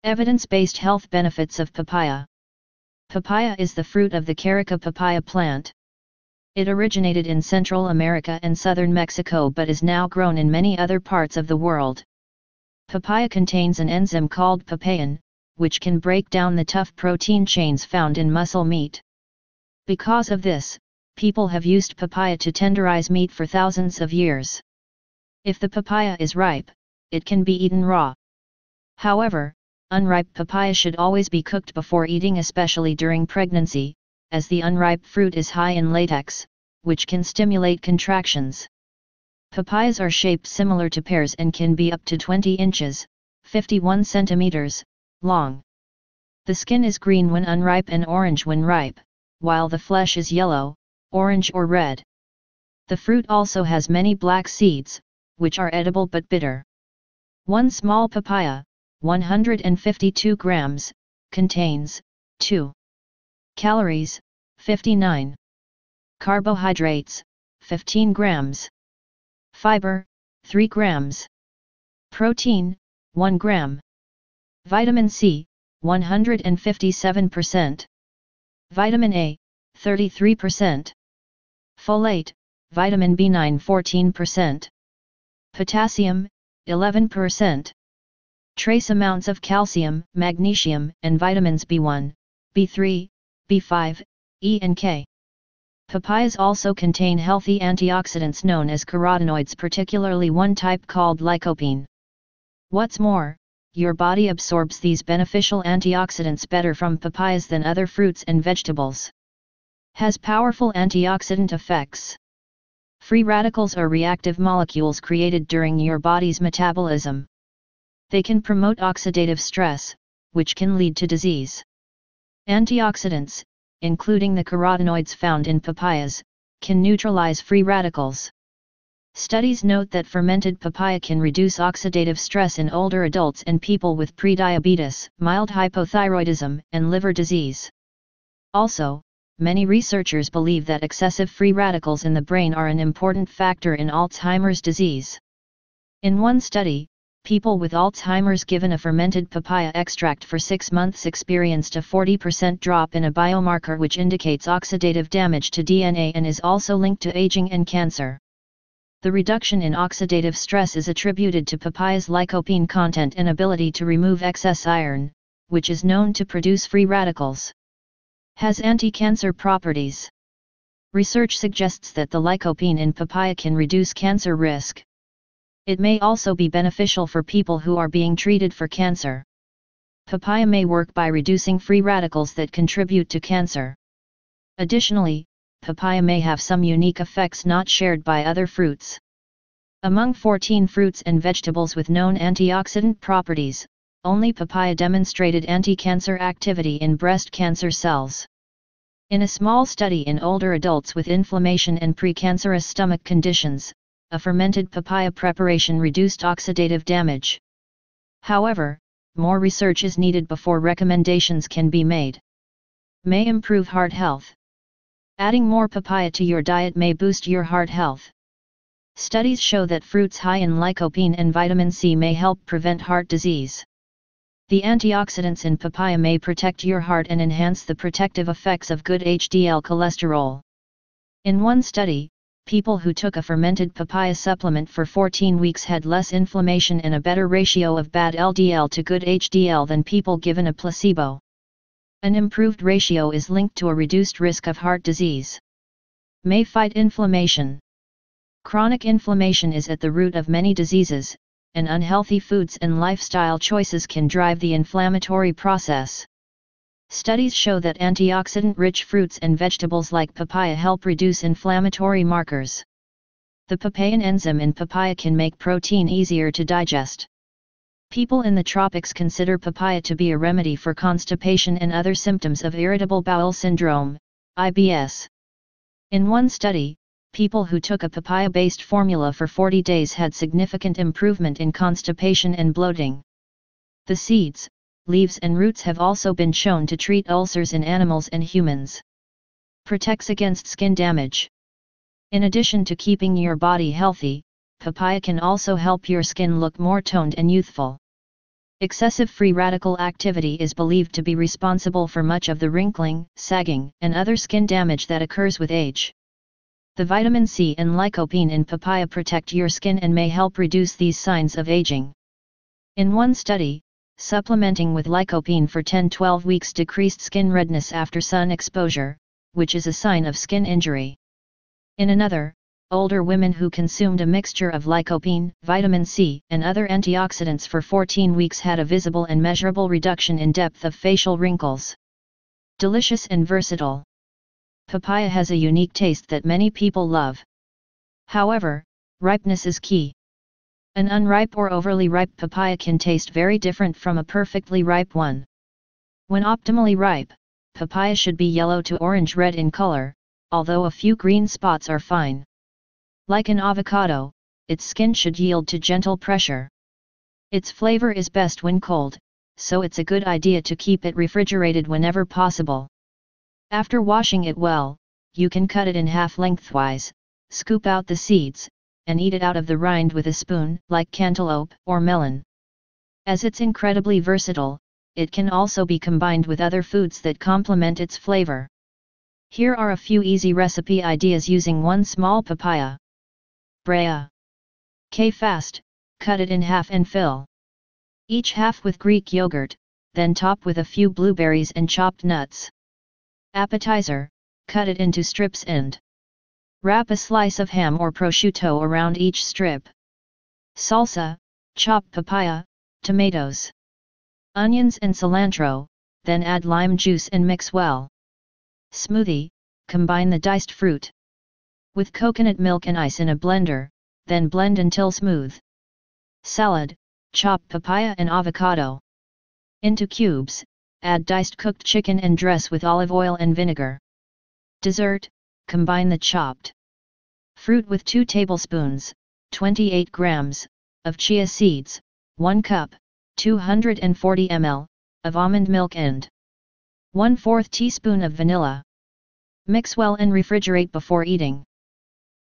Evidence-based health benefits of papaya. Papaya is the fruit of the carica papaya plant. It originated in Central America and southern Mexico but is now grown in many other parts of the world. Papaya contains an enzyme called papain, which can break down the tough protein chains found in muscle meat. Because of this, people have used papaya to tenderize meat for thousands of years. If the papaya is ripe, it can be eaten raw. However, unripe papaya should always be cooked before eating, especially during pregnancy, as the unripe fruit is high in latex, which can stimulate contractions. Papayas are shaped similar to pears and can be up to 20 inches, 51 centimeters, long. The skin is green when unripe and orange when ripe, while the flesh is yellow, orange or red. The fruit also has many black seeds, which are edible but bitter. One small papaya, 152 grams, contains 2 calories, 59 carbohydrates, 15 grams, fiber, 3 grams, protein, 1 gram, vitamin C, 157%, vitamin A, 33%, folate, vitamin B9 14%, potassium, 11%, trace amounts of calcium, magnesium, and vitamins B1, B3, B5, E and K. Papayas also contain healthy antioxidants known as carotenoids, particularly one type called lycopene. What's more, your body absorbs these beneficial antioxidants better from papayas than other fruits and vegetables. Has powerful antioxidant effects. Free radicals are reactive molecules created during your body's metabolism. They can promote oxidative stress, which can lead to disease. Antioxidants, including the carotenoids found in papayas, can neutralize free radicals. Studies note that fermented papaya can reduce oxidative stress in older adults and people with prediabetes, mild hypothyroidism, and liver disease. Also, many researchers believe that excessive free radicals in the brain are an important factor in Alzheimer's disease. In one study, people with Alzheimer's given a fermented papaya extract for 6 months experienced a 40% drop in a biomarker which indicates oxidative damage to DNA and is also linked to aging and cancer. The reduction in oxidative stress is attributed to papaya's lycopene content and ability to remove excess iron, which is known to produce free radicals. Has anti-cancer properties. Research suggests that the lycopene in papaya can reduce cancer risk. It may also be beneficial for people who are being treated for cancer. Papaya may work by reducing free radicals that contribute to cancer. Additionally, papaya may have some unique effects not shared by other fruits. Among 14 fruits and vegetables with known antioxidant properties, only papaya demonstrated anti-cancer activity in breast cancer cells. In a small study in older adults with inflammation and precancerous stomach conditions, a fermented papaya preparation reduced oxidative damage. However, more research is needed before recommendations can be made. May improve heart health. Adding more papaya to your diet may boost your heart health. Studies show that fruits high in lycopene and vitamin C may help prevent heart disease. The antioxidants in papaya may protect your heart and enhance the protective effects of good HDL cholesterol. In one study, people who took a fermented papaya supplement for 14 weeks had less inflammation and a better ratio of bad LDL to good HDL than people given a placebo. An improved ratio is linked to a reduced risk of heart disease. May fight inflammation. Chronic inflammation is at the root of many diseases, and unhealthy foods and lifestyle choices can drive the inflammatory process. Studies show that antioxidant-rich fruits and vegetables like papaya help reduce inflammatory markers. The papain enzyme in papaya can make protein easier to digest. People in the tropics consider papaya to be a remedy for constipation and other symptoms of irritable bowel syndrome, IBS. In one study, people who took a papaya-based formula for 40 days had significant improvement in constipation and bloating. The seeds, leaves and roots have also been shown to treat ulcers in animals and humans. Protects against skin damage. In addition to keeping your body healthy, papaya can also help your skin look more toned and youthful. Excessive free radical activity is believed to be responsible for much of the wrinkling, sagging, and other skin damage that occurs with age. The vitamin C and lycopene in papaya protect your skin and may help reduce these signs of aging. In one study, supplementing with lycopene for 10-12 weeks decreased skin redness after sun exposure, which is a sign of skin injury. In another, older women who consumed a mixture of lycopene, vitamin C, and other antioxidants for 14 weeks had a visible and measurable reduction in depth of facial wrinkles. Delicious and versatile. Papaya has a unique taste that many people love. However, ripeness is key. An unripe or overly ripe papaya can taste very different from a perfectly ripe one. When optimally ripe, papaya should be yellow to orange-red in color, although a few green spots are fine. Like an avocado, its skin should yield to gentle pressure. Its flavor is best when cold, so it's a good idea to keep it refrigerated whenever possible. After washing it well, you can cut it in half lengthwise, scoop out the seeds, and eat it out of the rind with a spoon, like cantaloupe or melon. As it's incredibly versatile, it can also be combined with other foods that complement its flavor. Here are a few easy recipe ideas using one small papaya. Brea. Fast, cut it in half and fill each half with Greek yogurt, then top with a few blueberries and chopped nuts. Appetizer, cut it into strips and wrap a slice of ham or prosciutto around each strip. Salsa, chop papaya, tomatoes, onions and cilantro, then add lime juice and mix well. Smoothie, combine the diced fruit with coconut milk and ice in a blender, then blend until smooth. Salad, chop papaya and avocado into cubes, add diced cooked chicken and dress with olive oil and vinegar. Dessert, combine the chopped fruit with 2 tablespoons, 28 grams, of chia seeds, 1 cup, 240 ml, of almond milk and 1/4 teaspoon of vanilla. Mix well and refrigerate before eating.